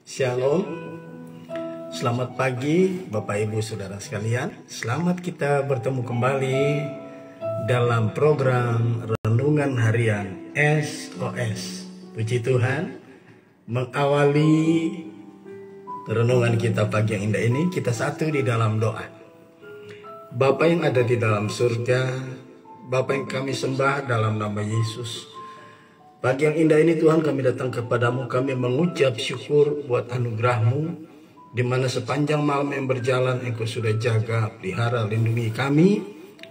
Shalom, selamat pagi Bapak Ibu Saudara sekalian. Selamat kita bertemu kembali dalam program Renungan Harian SOS. Puji Tuhan, mengawali renungan kita pagi yang indah ini, kita satu di dalam doa. Bapa yang ada di dalam surga, Bapa yang kami sembah dalam nama Yesus, pagi yang indah ini Tuhan, kami datang kepadamu, kami mengucap syukur buat anugerah-Mu, di mana sepanjang malam yang berjalan Engkau sudah jaga, pelihara, lindungi kami,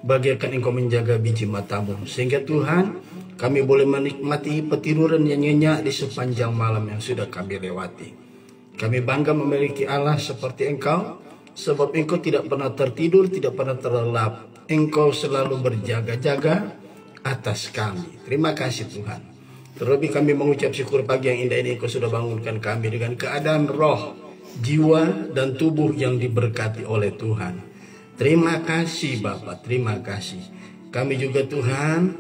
bagaikan Engkau menjaga biji mata-Mu, sehingga Tuhan kami boleh menikmati petiduran yang nyenyak di sepanjang malam yang sudah kami lewati. Kami bangga memiliki Allah seperti Engkau, sebab Engkau tidak pernah tertidur, tidak pernah terlelap. Engkau selalu berjaga-jaga atas kami. Terima kasih Tuhan. Terlebih kami mengucap syukur pagi yang indah ini Engkau sudah bangunkan kami dengan keadaan roh, jiwa, dan tubuh yang diberkati oleh Tuhan. Terima kasih Bapak, terima kasih. Kami juga Tuhan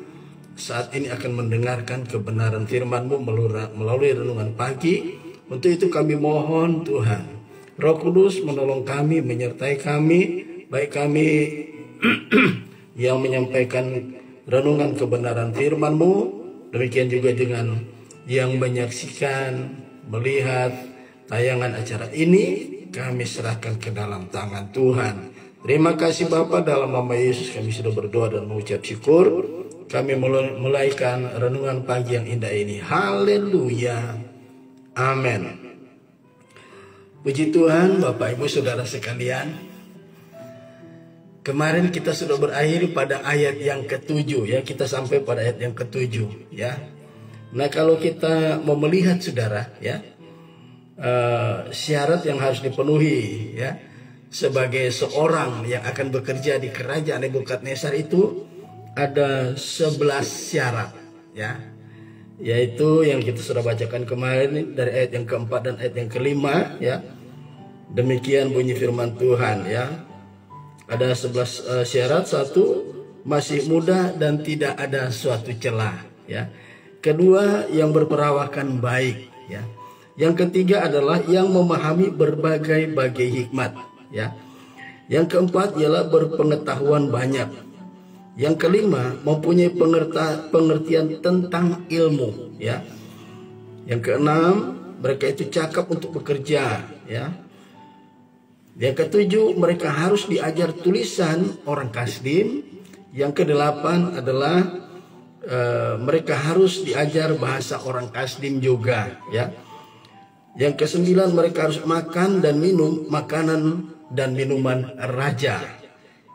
saat ini akan mendengarkan kebenaran firman-Mu melalui renungan pagi. Untuk itu kami mohon Tuhan, Roh Kudus menolong kami, menyertai kami, baik kami yang menyampaikan renungan kebenaran firman-Mu, demikian juga dengan yang menyaksikan, melihat tayangan acara ini, kami serahkan ke dalam tangan Tuhan. Terima kasih Bapa, dalam nama Yesus kami sudah berdoa dan mengucap syukur. Kami mulaikan renungan pagi yang indah ini. Haleluya. Amin. Puji Tuhan, Bapak Ibu Saudara sekalian. Kemarin kita sudah berakhir pada ayat yang ke-7 ya, kita sampai pada ayat yang ke-7 ya. Nah, kalau kita mau melihat saudara ya, syarat yang harus dipenuhi ya sebagai seorang yang akan bekerja di kerajaan Nebukadnezar itu ada 11 syarat ya. Yaitu yang kita sudah bacakan kemarin dari ayat yang keempat dan ayat yang kelima ya. Demikian bunyi firman Tuhan ya. Ada 11 syarat. Satu, masih muda dan tidak ada suatu celah ya. Kedua, yang berperawakan baik ya. Yang ketiga adalah yang memahami berbagai hikmat ya. Yang keempat ialah berpengetahuan banyak. Yang kelima, mempunyai pengertian tentang ilmu ya. Yang keenam, mereka itu cakap untuk bekerja ya. Yang ketujuh, mereka harus diajar tulisan orang Kasdim. Yang kedelapan adalah mereka harus diajar bahasa orang Kasdim juga ya. Yang kesembilan, mereka harus makan dan minum makanan dan minuman raja.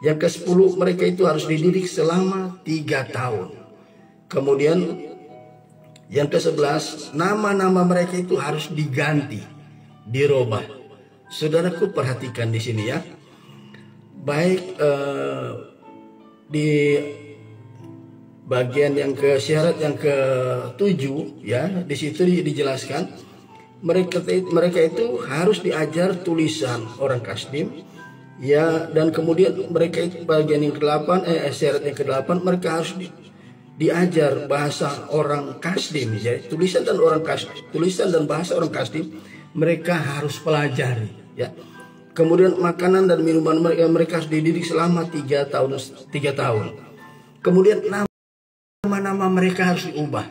Yang ke-10, mereka itu harus dididik selama 3 tahun. Kemudian yang ke-11, nama-nama mereka itu harus diganti, dirubah. Saudaraku, perhatikan di sini ya. Baik di bagian yang syarat yang ke-7 ya, di situ dijelaskan mereka itu harus diajar tulisan orang Kasdim ya, dan kemudian mereka itu bagian yang ke-8 syarat yang ke-8, mereka harus diajar bahasa orang Kasdim ya, tulisan dan bahasa orang Kasdim mereka harus pelajari ya. Kemudian makanan dan minuman mereka harus dididik selama 3 tahun. Kemudian nama-nama mereka harus diubah.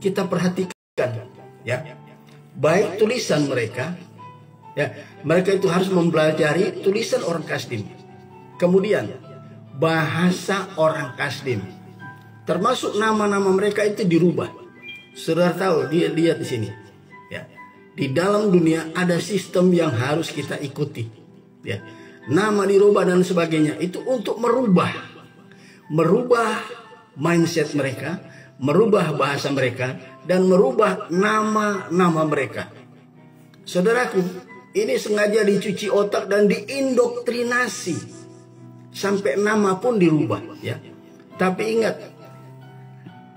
Kita perhatikan ya. Baik tulisan mereka ya, mereka itu harus mempelajari tulisan orang Kasdim. Kemudian bahasa orang Kasdim, termasuk nama-nama mereka itu dirubah. Saudara tahu, lihat di sini ya. Di dalam dunia ada sistem yang harus kita ikuti ya. Nama dirubah dan sebagainya itu untuk merubah mindset mereka, merubah bahasa mereka, dan merubah nama-nama mereka. Saudaraku, ini sengaja dicuci otak dan diindoktrinasi sampai nama pun dirubah ya. Tapi ingat,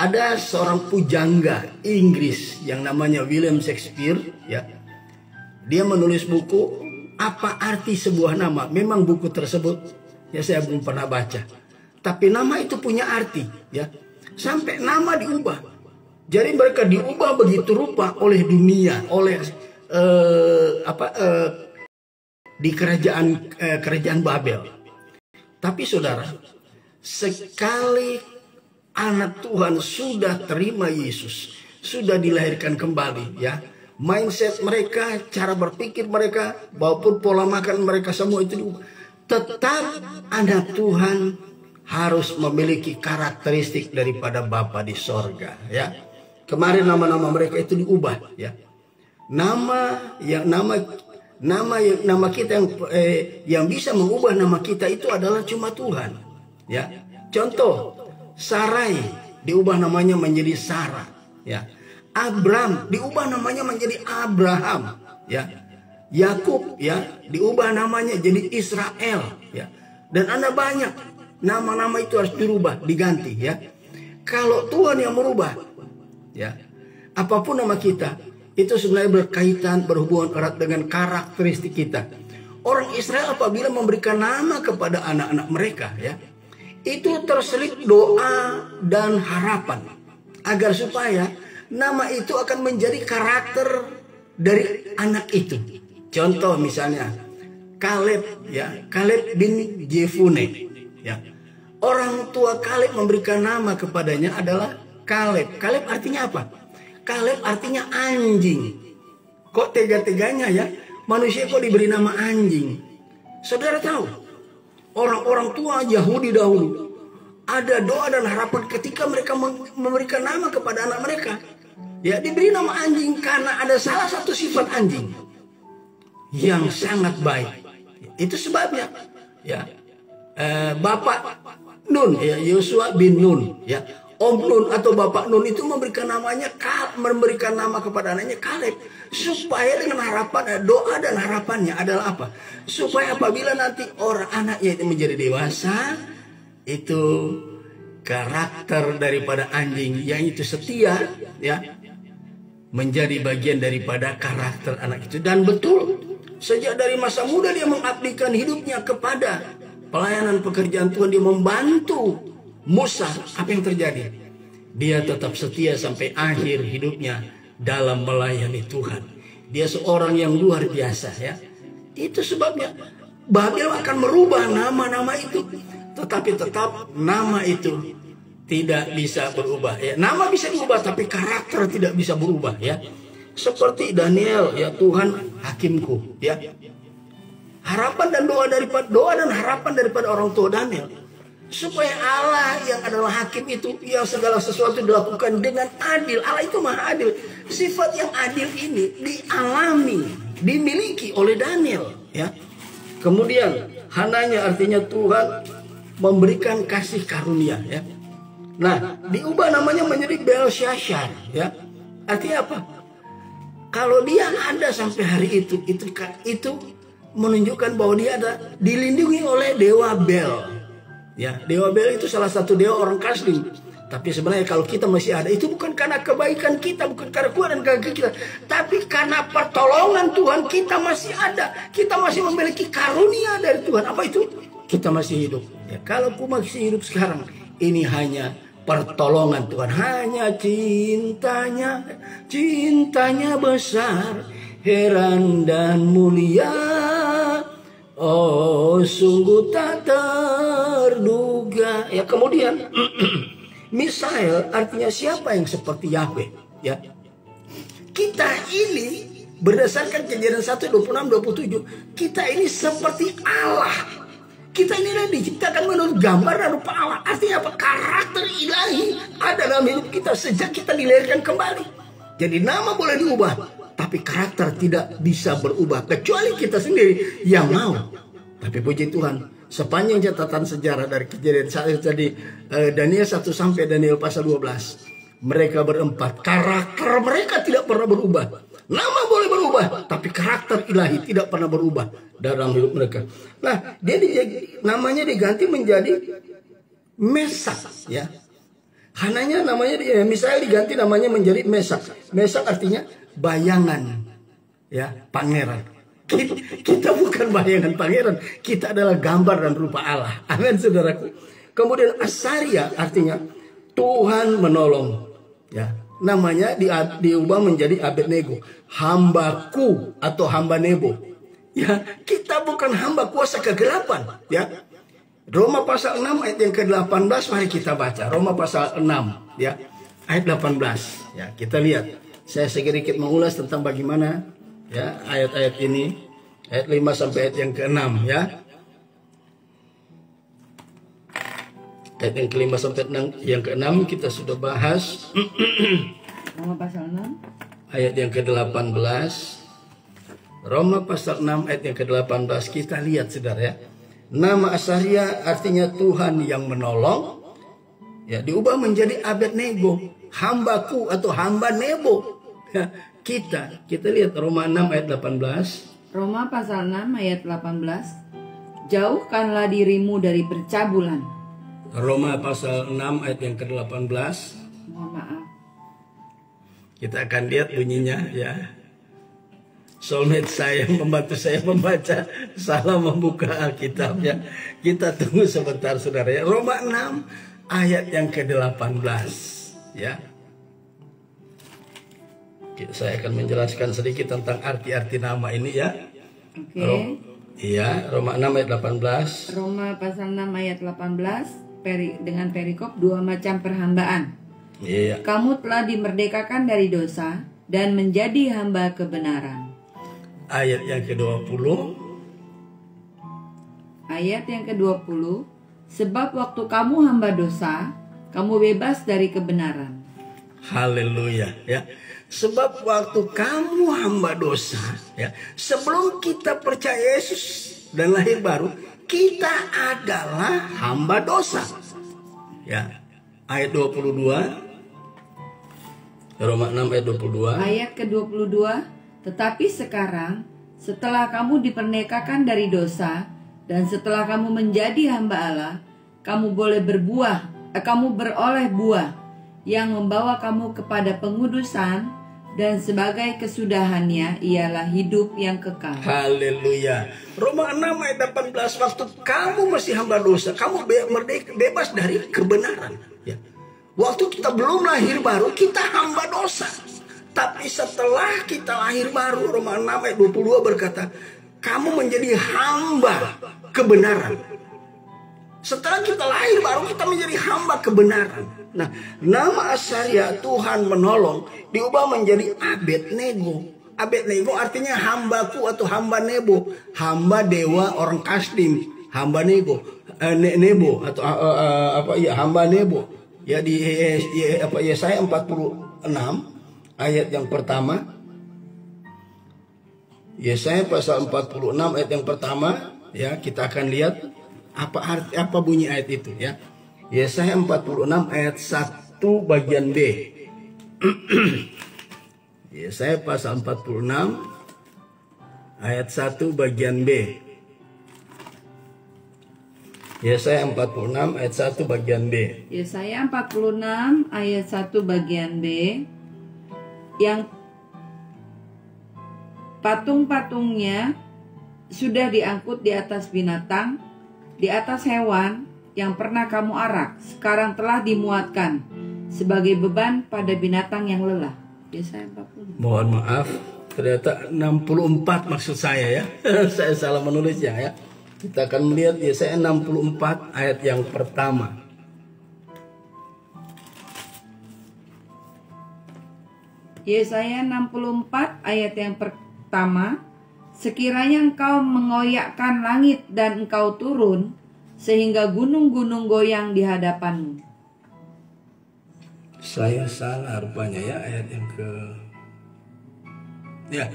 ada seorang pujangga Inggris yang namanya William Shakespeare ya. Dia menulis buku Apa Arti Sebuah Nama. Memang buku tersebut ya saya belum pernah baca, tapi nama itu punya arti ya. Sampai nama diubah. Jadi mereka diubah begitu rupa oleh dunia, oleh di kerajaan Babel. Tapi saudara, sekali anak Tuhan sudah terima Yesus, sudah dilahirkan kembali, ya, mindset mereka, cara berpikir mereka, maupun pola makan mereka semua itu tetap anak Tuhan harus memiliki karakteristik daripada Bapa di sorga, ya. Kemarin nama-nama mereka itu diubah, ya. Nama kita yang bisa mengubah nama kita itu adalah cuma Tuhan, ya. Contoh, Sarai diubah namanya menjadi Sarah, ya. Abram diubah namanya menjadi Abraham, ya. Yakub, ya, diubah namanya jadi Israel, ya. Dan ada banyak nama-nama itu harus dirubah, diganti, ya. Kalau Tuhan yang merubah, ya, apapun nama kita, itu sebenarnya berkaitan, berhubungan erat dengan karakteristik kita. Orang Israel apabila memberikan nama kepada anak-anak mereka, ya, itu terselip doa dan harapan agar supaya nama itu akan menjadi karakter dari anak itu. Contoh misalnya Kaleb, ya, Kaleb bin Jefune, ya. Orang tua Kaleb memberikan nama kepadanya adalah Kaleb. Kaleb artinya apa? Kaleb artinya anjing. Kok tega-teganya, ya, manusia kok diberi nama anjing? Saudara tahu, orang-orang tua Yahudi dahulu ada doa dan harapan ketika mereka memberikan nama kepada anak mereka, ya, diberi nama anjing karena ada salah satu sifat anjing yang sangat baik. Itu sebabnya, ya, Bapak Nun, ya, Yosua bin Nun, ya, Om Nun atau Bapak Nun itu memberikan nama kepada anaknya Kaleb, supaya dengan harapan, doa dan harapannya adalah apa? Supaya apabila nanti orang anaknya itu menjadi dewasa, itu karakter daripada anjing yang itu setia, ya, menjadi bagian daripada karakter anak itu. Dan betul, sejak dari masa muda dia mengabdikan hidupnya kepada pelayanan pekerjaan Tuhan, dia membantu Musa. Apa yang terjadi? Dia tetap setia sampai akhir hidupnya dalam melayani Tuhan. Dia seorang yang luar biasa, ya. Itu sebabnya Babel akan merubah nama-nama itu, tetapi tetap nama itu tidak bisa berubah, ya. Nama bisa diubah tapi karakter tidak bisa berubah, ya. Seperti Daniel, ya, Tuhan hakimku, ya. Harapan dan doa dan harapan daripada orang tua Daniel, supaya Allah yang adalah hakim itu, yang segala sesuatu dilakukan dengan adil. Allah itu maha adil. Sifat yang adil ini dialami, dimiliki oleh Daniel, ya. Kemudian Hananya artinya Tuhan memberikan kasih karunia, ya. Nah, diubah namanya menjadi Belshazzar, ya. Artinya apa? Kalau dia ada sampai hari itu menunjukkan bahwa dia ada dilindungi oleh dewa Bel. Ya, dewa Bel itu salah satu dewa orang Kasdim. Tapi sebenarnya kalau kita masih ada, itu bukan karena kebaikan kita, bukan karena kuat dan gagah kita, tapi karena pertolongan Tuhan kita masih ada. Kita masih memiliki karunia dari Tuhan. Apa itu? Kita masih hidup. Ya, kalau aku masih hidup sekarang, ini hanya pertolongan Tuhan. Hanya cintanya besar, heran dan mulia. Oh, sungguh tak terduga. Ya, kemudian Misael artinya siapa yang seperti Yahweh, ya. Kita ini berdasarkan Kejadian 1:26-27, kita ini seperti Allah. Kita ini diciptakan menurut gambar dan rupa Allah. Artinya apa? Karakter ilahi ada dalam hidup kita sejak kita dilahirkan kembali. Jadi nama boleh diubah, tapi karakter tidak bisa berubah kecuali kita sendiri yang mau. Tapi puji Tuhan, sepanjang catatan sejarah dari Kejadian tadi, Daniel 1 sampai Daniel pasal 12, mereka berempat, karakter mereka tidak pernah berubah. Nama boleh berubah, tapi karakter ilahi tidak pernah berubah dalam hidup mereka. Nah, namanya diganti menjadi Mesak, ya. Hananya namanya misalnya diganti namanya menjadi Mesak. Mesak artinya bayangan, ya, pangeran. Kita bukan bayangan pangeran, kita adalah gambar dan rupa Allah. Amin, saudaraku. Kemudian Asaria artinya Tuhan menolong, ya. namanya diubah menjadi Abednego, hambaku atau hamba Nebo. Ya, kita bukan hamba kuasa kegelapan, ya. Roma pasal 6 ayat yang ke-18 mari kita baca. Roma pasal 6 ya, ayat 18. Ya, kita lihat. Saya sedikit mengulas tentang bagaimana ya ayat-ayat ini. Ayat 5 sampai ayat yang ke-6 ya. Ayat yang ke-5 sampai yang ke-6 kita sudah bahas. Roma pasal 6 ayat yang ke-18. Roma pasal 6 ayat yang ke-18 kita lihat saudara ya. Nama Asaria artinya Tuhan yang menolong. Ya, diubah menjadi Abednego, hambaku atau hamba Nebo. Ya, kita lihat Roma 6 ayat 18. Roma pasal 6 ayat 18. Jauhkanlah dirimu dari percabulan. Roma pasal 6 ayat yang ke-18. Mohon maaf. Kita akan lihat bunyinya ya. Soulmate saya membantu saya membaca, salah membuka Alkitab ya. Kita tunggu sebentar saudara ya. Roma 6 ayat yang ke-18 ya. Saya akan menjelaskan sedikit tentang arti-arti nama ini ya. Oke. Iya, Roma 6 ayat 18. Roma pasal 6 ayat 18 dengan perikop 2 macam perhambaan. Iya. Kamu telah dimerdekakan dari dosa dan menjadi hamba kebenaran. Ayat yang ke-20. Ayat yang ke-20. Sebab waktu kamu hamba dosa, kamu bebas dari kebenaran. Haleluya ya. Sebab waktu kamu hamba dosa ya, sebelum kita percaya Yesus dan lahir baru, kita adalah hamba dosa. Ya. Ayat 22. Roma 6 ayat 22. Ayat ke-22. Tetapi sekarang, setelah kamu diperdekakan dari dosa dan setelah kamu menjadi hamba Allah, kamu beroleh buah yang membawa kamu kepada pengudusan, dan sebagai kesudahannya ialah hidup yang kekal. Haleluya. Roma 6 ayat 18. Waktu kamu masih hamba dosa, kamu bebas dari kebenaran. Ya. Waktu kita belum lahir baru, kita hamba dosa. Tapi setelah kita lahir baru, Roma 6 ayat 22 berkata, kamu menjadi hamba kebenaran. Setelah kita lahir baru, kita menjadi hamba kebenaran. Nah, nama Asaria Tuhan menolong diubah menjadi Abednego. Abednego artinya hambaku atau hamba Nebo, hamba dewa orang Kasdim, hamba Nebo, Nebo atau hamba Nebo. Ya di Yesaya 46 ayat yang pertama. Yesaya pasal 46 ayat yang pertama ya, kita akan lihat apa bunyi ayat itu ya. Yesaya 46 ayat 1 bagian B. Yesaya pasal 46 ayat 1 bagian B. Yesaya 46 ayat 1 bagian B. Yesaya 46 ayat 1 bagian B. Yang patung-patungnya sudah diangkut di atas binatang, di atas hewan yang pernah kamu arak, sekarang telah dimuatkan sebagai beban pada binatang yang lelah. Yesaya 46. Mohon maaf, ternyata 64 maksud saya ya. Saya salah menulisnya ya. Kita akan melihat Yesaya 64 ayat yang pertama. Yesaya 64 ayat yang pertama. Sekiranya engkau mengoyakkan langit dan engkau turun, sehingga gunung-gunung goyang di hadapanmu. Saya salah rupanya ya ayat yang ke... Ya,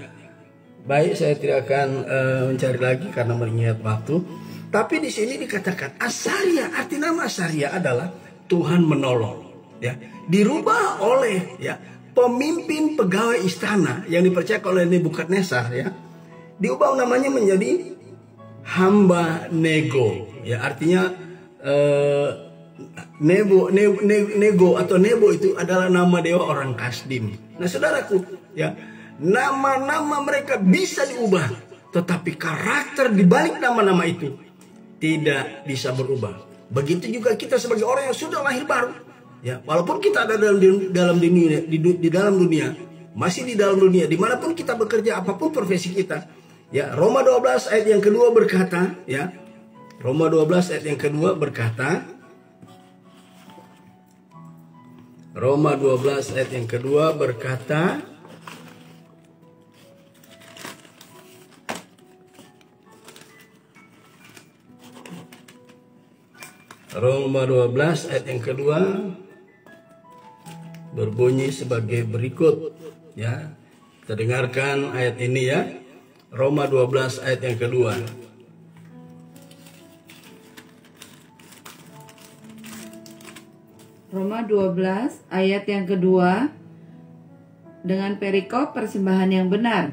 baik, saya tidak akan mencari lagi karena mengingat waktu. Tapi di sini dikatakan Asaria, arti nama Asaria adalah Tuhan menolong. Ya, dirubah oleh ya pemimpin pegawai istana yang dipercaya oleh Nebukadnezar ya. Diubah namanya menjadi hamba Nego, ya artinya Nego atau Nebo itu adalah nama dewa orang Kasdim. Nah saudaraku, ya nama-nama mereka bisa diubah, tetapi karakter di balik nama-nama itu tidak bisa berubah. Begitu juga kita sebagai orang yang sudah lahir baru, Ya, walaupun kita ada di dalam dunia, masih di dalam dunia, dimanapun kita bekerja, apapun profesi kita. Ya, Roma 12 ayat yang kedua berkata, ya, Roma 12 ayat yang kedua berkata, Roma 12 ayat yang kedua berkata, Roma 12 ayat yang kedua berbunyi sebagai berikut, ya. Kita dengarkan ayat ini, ya. Roma 12 ayat yang kedua. Roma 12 ayat yang kedua dengan perikop persembahan yang benar.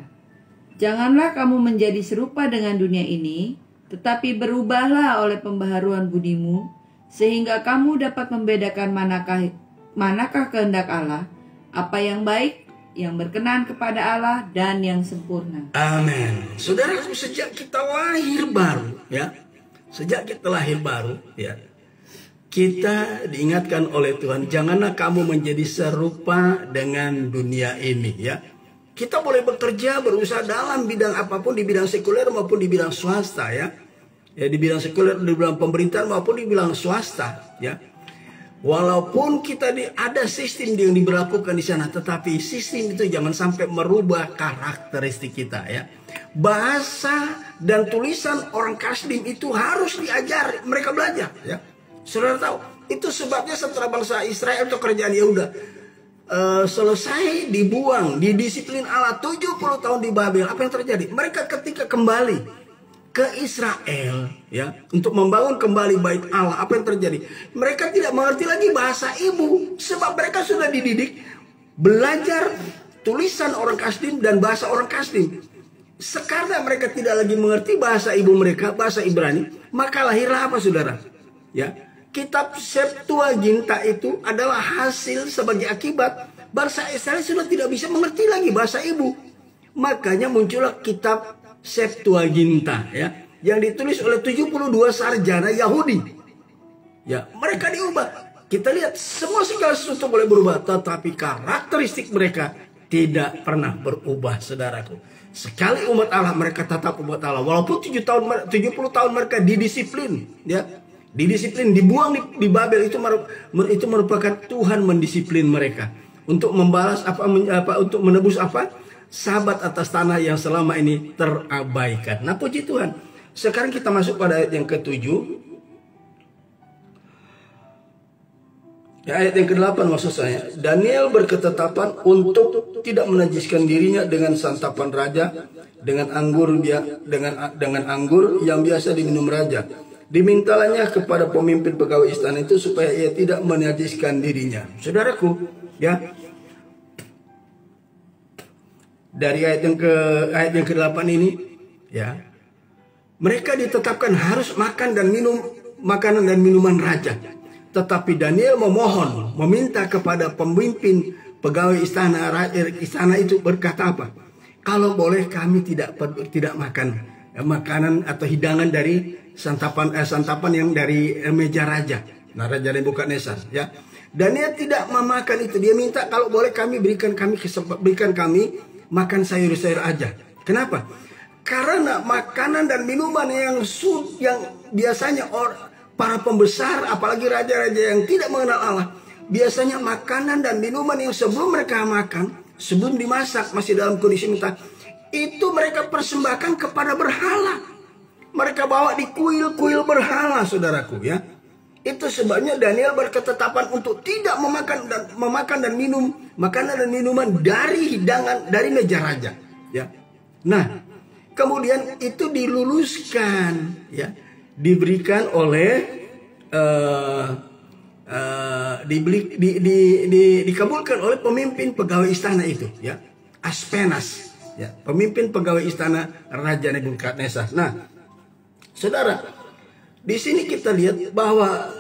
Janganlah kamu menjadi serupa dengan dunia ini, tetapi berubahlah oleh pembaharuan budimu, sehingga kamu dapat membedakan manakah kehendak Allah, apa yang baik, yang berkenan kepada Allah, dan yang sempurna. Amin. Saudara, sejak kita lahir baru, ya, sejak kita lahir baru, ya, kita diingatkan oleh Tuhan, janganlah kamu menjadi serupa dengan dunia ini, ya. Kita boleh bekerja, berusaha dalam bidang apapun, di bidang sekuler maupun di bidang swasta, ya. Ya, di bidang sekuler, di bidang pemerintahan maupun di bidang swasta, ya. Walaupun kita ada sistem yang diberlakukan di sana, tetapi sistem itu jangan sampai merubah karakteristik kita, ya. Bahasa dan tulisan orang Kasdim itu harus diajar, mereka belajar, ya. Saudara tahu, itu sebabnya setelah bangsa Israel atau kerajaan Yehuda selesai dibuang, didisiplin Allah 70 tahun di Babel, apa yang terjadi? Mereka ketika kembali ke Israel, ya, untuk membangun kembali bait Allah, apa yang terjadi? Mereka tidak mengerti lagi bahasa ibu, sebab mereka sudah dididik belajar tulisan orang Kasdim dan bahasa orang Kasdim. Sekarang mereka tidak lagi mengerti bahasa ibu mereka, bahasa Ibrani, maka lahirlah apa, saudara? Ya, kitab Septuaginta itu adalah hasil sebagai akibat bangsa Israel sudah tidak bisa mengerti lagi bahasa ibu. Makanya muncullah kitab Septuaginta, ya, yang ditulis oleh 72 sarjana Yahudi. Ya, mereka diubah. Kita lihat semua segala sesuatu boleh berubah, tetapi karakteristik mereka tidak pernah berubah, saudaraku. Sekali umat Allah, mereka tetap umat Allah. Walaupun 70 tahun mereka didisiplin, ya. Didisiplin, dibuang di Babel, itu merupakan Tuhan mendisiplin mereka untuk membalas untuk menebus sabat atas tanah yang selama ini terabaikan. Nah, puji Tuhan. Sekarang kita masuk pada ayat yang ke-7. Ya, ayat yang ke-8 maksud saya. Daniel berketetapan untuk tidak menajiskan dirinya dengan santapan raja, dengan anggur yang biasa diminum raja. Dimintalanya kepada pemimpin pegawai istana itu supaya ia tidak menajiskan dirinya. Saudaraku, ya. Dari ayat yang ke-8 ini, ya, mereka ditetapkan harus makan dan minum makanan dan minuman raja. Tetapi Daniel meminta kepada pemimpin pegawai istana itu, berkata apa? Kalau boleh kami tidak makan makanan atau hidangan dari santapan yang dari meja raja. Nah, Raja Nebukadnezar, ya. Daniel tidak memakan itu. Dia minta kalau boleh berikan kami makan sayur-sayur aja. Kenapa? Karena makanan dan minuman yang biasanya para pembesar, apalagi raja-raja yang tidak mengenal Allah, biasanya makanan dan minuman yang sebelum mereka makan, sebelum dimasak masih dalam kondisi mentah, itu mereka persembahkan kepada berhala. Mereka bawa di kuil-kuil berhala, saudaraku, ya. Itu sebabnya Daniel berketetapan untuk tidak memakan dan minum makanan dan minuman dari hidangan dari meja raja, ya. Nah, kemudian itu diluluskan, ya, diberikan oleh dikabulkan oleh pemimpin pegawai istana itu, ya, Aspenas, ya, pemimpin pegawai istana Raja Nebukadnezar. Nah, saudara, di sini kita lihat bahwa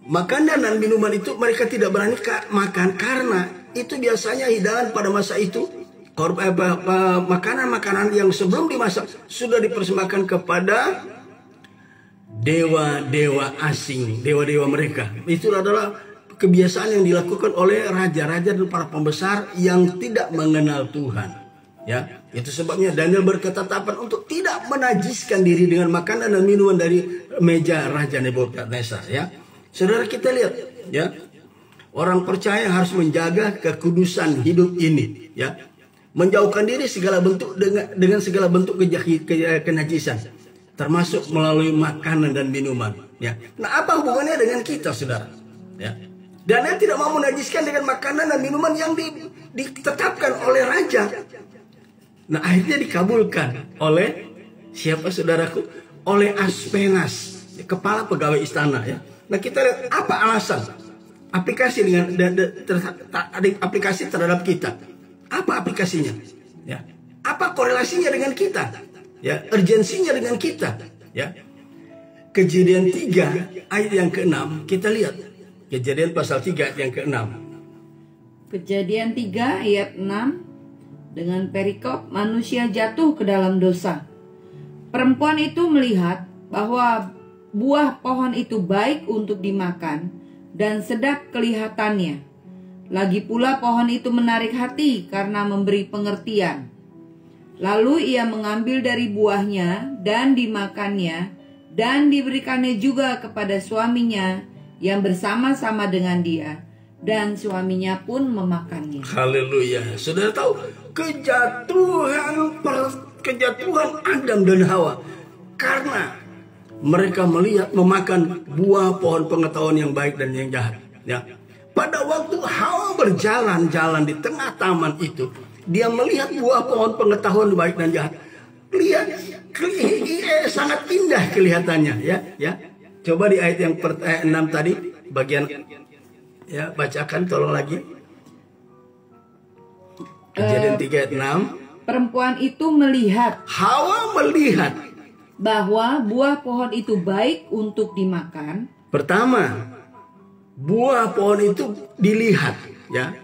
makanan dan minuman itu mereka tidak berani makan karena itu biasanya hidangan pada masa itu. Makanan-makanan yang sebelum dimasak sudah dipersembahkan kepada dewa-dewa asing, dewa-dewa mereka. Itu adalah kebiasaan yang dilakukan oleh raja-raja dan para pembesar yang tidak mengenal Tuhan. Ya, itu sebabnya Daniel berketetapan untuk tidak menajiskan diri dengan makanan dan minuman dari meja Raja Nebukadnezar. Ya, saudara, kita lihat, ya, orang percaya harus menjaga kekudusan hidup ini. Ya, menjauhkan diri segala bentuk dengan segala bentuk kenajisan, termasuk melalui makanan dan minuman. Ya, nah apa hubungannya dengan kita, saudara? Ya, Daniel tidak mau menajiskan dengan makanan dan minuman yang ditetapkan oleh raja. Nah, akhirnya dikabulkan oleh siapa, saudaraku? Oleh Aspenas, kepala pegawai istana. Ya. Nah, kita lihat apa alasan aplikasi aplikasi terhadap kita. Apa aplikasinya? Ya. Apa korelasinya dengan kita? Ya, urgensinya dengan kita. Ya. Kejadian 3 ayat yang ke-6 kita lihat. Kejadian pasal 3 ayat yang ke-6. Kejadian 3 ayat 6. Dengan perikop manusia jatuh ke dalam dosa. Perempuan itu melihat bahwa buah pohon itu baik untuk dimakan dan sedap kelihatannya. Lagi pula pohon itu menarik hati karena memberi pengertian. Lalu ia mengambil dari buahnya dan dimakannya dan diberikannya juga kepada suaminya yang bersama-sama dengan dia. Dan suaminya pun memakannya. Haleluya. Saudara tahu kejatuhan Adam dan Hawa karena mereka memakan buah pohon pengetahuan yang baik dan yang jahat. Ya. Pada waktu Hawa berjalan-jalan di tengah taman itu, dia melihat buah pohon pengetahuan baik dan jahat. Lihat, sangat indah kelihatannya. Ya. Coba di ayat yang 6 tadi bagian. Ya, bacakan tolong lagi. Kejadian 3 ayat 6. Perempuan itu melihat, Hawa melihat bahwa buah pohon itu baik untuk dimakan. Pertama, buah pohon itu dilihat, ya.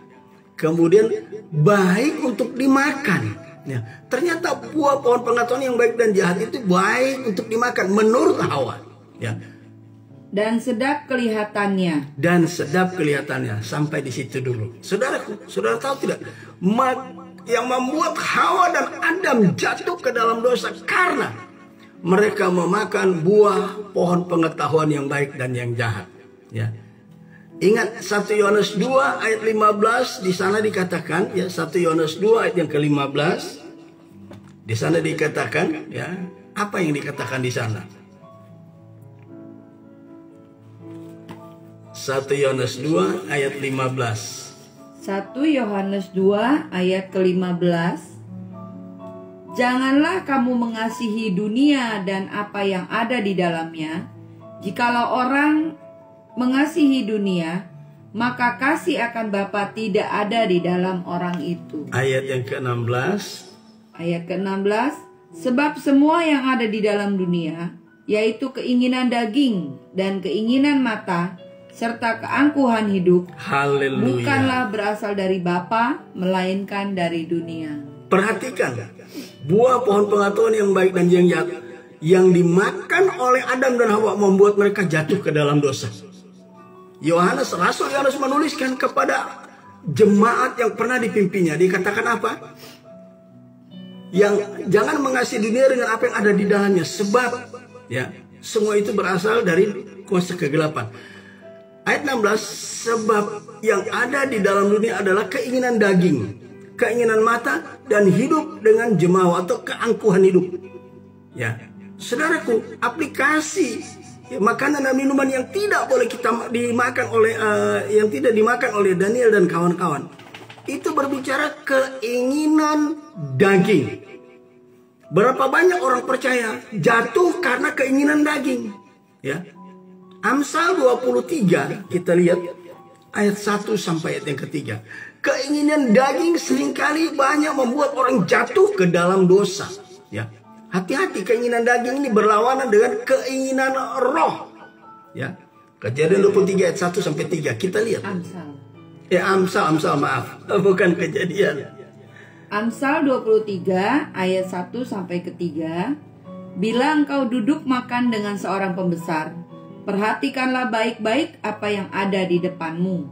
Kemudian baik untuk dimakan. Ya. Ternyata buah pohon pengetahuan yang baik dan jahat itu baik untuk dimakan menurut Hawa. Ya. Dan sedap kelihatannya. Dan sedap kelihatannya. Sampai di situ dulu. Saudaraku, saudara tahu tidak? Yang membuat Hawa dan Adam jatuh ke dalam dosa karena mereka memakan buah pohon pengetahuan yang baik dan yang jahat. Ya. Ingat 1 Yohanes 2 ayat 15, di sana dikatakan, ya, 1 Yohanes 2 ayat yang ke-15. Di sana dikatakan, ya, apa yang dikatakan di sana? 1 Yohanes 2 ayat 15. 1 Yohanes 2 ayat ke-15. Janganlah kamu mengasihi dunia dan apa yang ada di dalamnya. Jikalau orang mengasihi dunia, maka kasih akan Bapa tidak ada di dalam orang itu. Ayat yang ke-16. Ayat ke-16. Sebab semua yang ada di dalam dunia, yaitu keinginan daging dan keinginan mata, serta keangkuhan hidup, haleluya, bukanlah berasal dari Bapa, melainkan dari dunia. Perhatikan, buah pohon pengetahuan yang baik dan yang jahat yang dimakan oleh Adam dan Hawa membuat mereka jatuh ke dalam dosa. Rasul Yohanes menuliskan kepada jemaat yang pernah dipimpinnya, dikatakan apa? Yang jangan mengasihi dunia dengan apa yang ada di dalamnya, sebab ya semua itu berasal dari kuasa kegelapan. Ayat 16, sebab yang ada di dalam dunia adalah keinginan daging, keinginan mata, dan hidup dengan jemawa atau keangkuhan hidup. Ya, saudaraku, aplikasi makanan dan minuman yang tidak boleh kita dimakan oleh yang tidak dimakan oleh Daniel dan kawan-kawan, itu berbicara keinginan daging. Berapa banyak orang percaya jatuh karena keinginan daging, ya. Amsal 23 kita lihat ayat 1 sampai ayat yang ketiga. Keinginan daging seringkali banyak membuat orang jatuh ke dalam dosa. Ya, hati-hati, keinginan daging ini berlawanan dengan keinginan roh. Ya, Kejadian 23 ayat 1 sampai 3 kita lihat. Amsal maaf, bukan Kejadian. Amsal 23 ayat 1 sampai ke 3. Bila engkau duduk makan dengan seorang pembesar, perhatikanlah baik-baik apa yang ada di depanmu.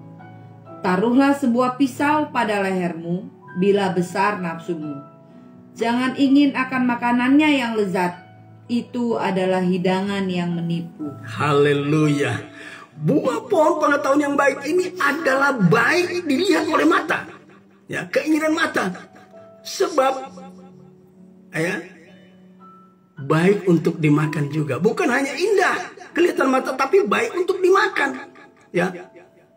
Taruhlah sebuah pisau pada lehermu bila besar nafsumu. Jangan ingin akan makanannya yang lezat. Itu adalah hidangan yang menipu. Haleluya. Buah pohon pengetahuan yang baik ini adalah baik dilihat oleh mata. Ya, keinginan mata. Sebab baik untuk dimakan juga. Bukan hanya indah kelihatan mata, tapi baik untuk dimakan. Ya.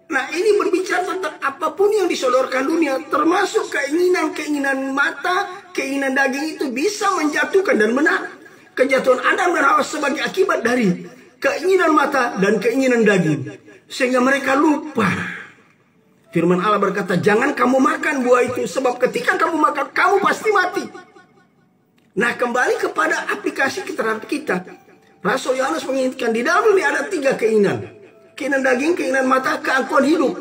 Nah, ini berbicara tentang apapun yang disodorkan dunia, termasuk keinginan mata, keinginan daging itu bisa menjatuhkan dan benar. Kejatuhan Adam dan Hawa sebagai akibat dari keinginan mata dan keinginan daging. Sehingga mereka lupa. Firman Allah berkata, jangan kamu makan buah itu, sebab ketika kamu makan, kamu pasti mati. Nah, kembali kepada aplikasi terhadap kita. Rasul Yohanes mengingatkan, di dalam ini ada 3 keinginan. Keinginan daging, keinginan mata, keangkuhan hidup.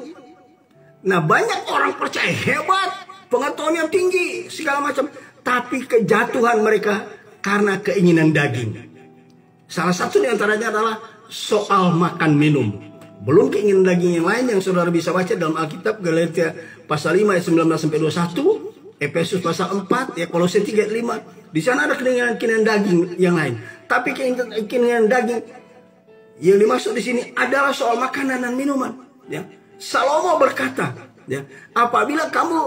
Nah, banyak orang percaya hebat, pengetahuan yang tinggi, segala macam. Tapi kejatuhan mereka karena keinginan daging. Salah satu diantaranya adalah soal makan minum. Belum keinginan daging yang lain yang saudara bisa baca dalam Alkitab. Galatia pasal 5 ayat 19-21. Efesus pasal 4, ya Kolose 3 ayat 5. Di sana ada keinginan daging yang lain. Tapi keinginan daging yang dimaksud di sini adalah soal makanan dan minuman. Ya. Salomo berkata, ya, apabila kamu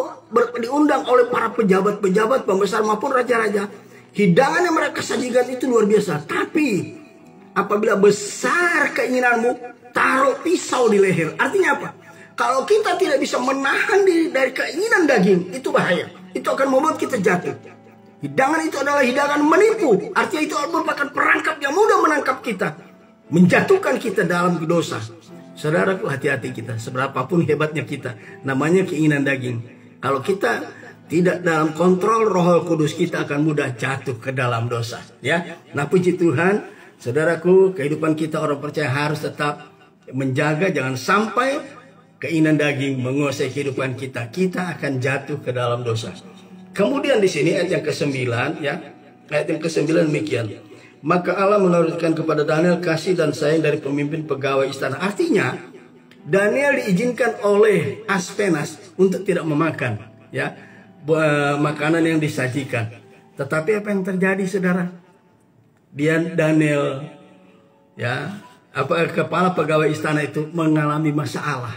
diundang oleh para pejabat-pejabat, pembesar maupun raja-raja, hidangan yang mereka sajikan itu luar biasa. Tapi apabila besar keinginanmu, taruh pisau di leher. Artinya apa? Kalau kita tidak bisa menahan diri dari keinginan daging, itu bahaya. Itu akan membuat kita jatuh. Hidangan itu adalah hidangan menipu. Artinya itu merupakan perangkap yang mudah menangkap kita, menjatuhkan kita dalam dosa. Saudaraku, hati-hati kita. Seberapapun hebatnya kita, namanya keinginan daging. Kalau kita tidak dalam kontrol Roh Kudus, kita akan mudah jatuh ke dalam dosa. Ya, nah puji Tuhan, saudaraku, kehidupan kita orang percaya harus tetap menjaga, jangan sampai keinginan daging menguasai kehidupan kita. Kita akan jatuh ke dalam dosa. Kemudian di sini ayat yang ke-9, ya, ayat yang ke-9 demikian. Maka Allah menurunkan kepada Daniel kasih dan sayang dari pemimpin pegawai istana. Artinya Daniel diizinkan oleh Aspenas untuk tidak memakan, ya, makanan yang disajikan. Tetapi apa yang terjadi, saudara? Daniel, ya, kepala pegawai istana itu mengalami masalah.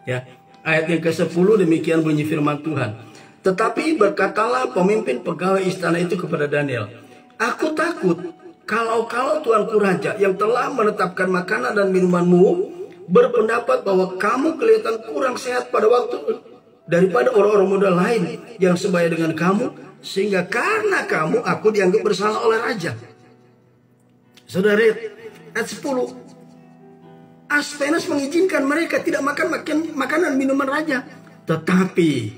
Ya, ayat yang ke-10 demikian bunyi firman Tuhan. Tetapi berkatalah pemimpin pegawai istana itu kepada Daniel, aku takut kalau tuanku raja yang telah menetapkan makanan dan minumanmu berpendapat bahwa kamu kelihatan kurang sehat pada waktu daripada orang-orang muda lain yang sebaya dengan kamu, sehingga karena kamu aku dianggap bersalah oleh raja. Saudara, ayat 10. Aspenas mengizinkan mereka tidak makan makanan minuman raja. Tetapi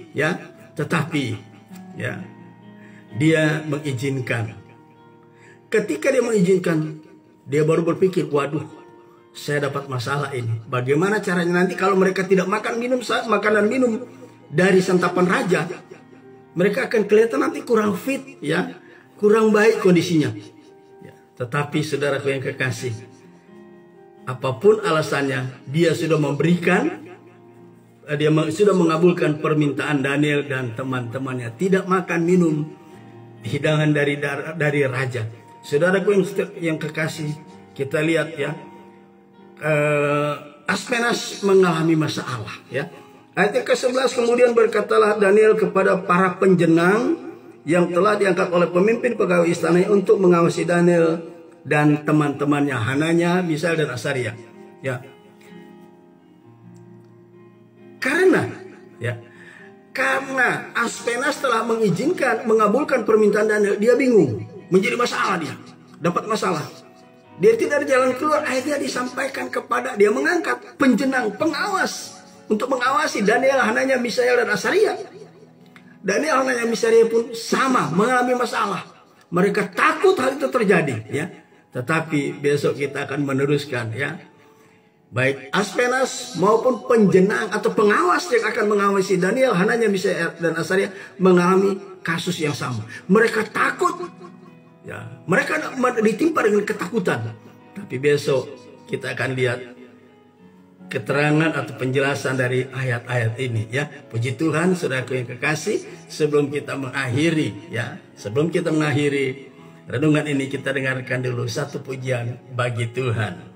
dia mengizinkan. Ketika dia mengizinkan, dia baru berpikir, waduh, saya dapat masalah ini. Bagaimana caranya nanti kalau mereka tidak makan makanan minum dari santapan raja, mereka akan kelihatan nanti kurang fit, ya, kurang baik kondisinya. Ya, tetapi saudaraku yang kekasih, apapun alasannya, dia sudah memberikan, dia sudah mengabulkan permintaan Daniel dan teman-temannya tidak makan minum hidangan dari raja. Saudaraku yang kekasih, kita lihat, ya, Aspenas mengalami masalah, ya. Ayat ke-11 kemudian berkatalah Daniel kepada para penjenang yang telah diangkat oleh pemimpin pegawai istana untuk mengawasi Daniel dan teman-temannya, Hananya, Misael dan Asaria. Ya. Karena Aspenas telah mengabulkan permintaan Daniel, dia bingung, menjadi masalah, dia dapat masalah. Dia tidak ada jalan keluar. Akhirnya disampaikan kepada, dia mengangkat penjenang, pengawas untuk mengawasi Daniel, Hananya, Misael dan Asaria. Daniel, Hananya, Misael pun sama mengalami masalah. Mereka takut hal itu terjadi, ya. Tetapi besok kita akan meneruskan, ya. Baik Aspenas maupun penjenang atau pengawas yang akan mengawasi Daniel, Hananya, Misael dan Asaria mengalami kasus yang sama. Mereka takut, Ya, mereka ditimpa dengan ketakutan. Tapi besok kita akan lihat keterangan atau penjelasan dari ayat-ayat ini, ya. Puji Tuhan, saudaraku yang kekasih, sebelum kita mengakhiri renungan ini, kita dengarkan dulu satu pujian bagi Tuhan.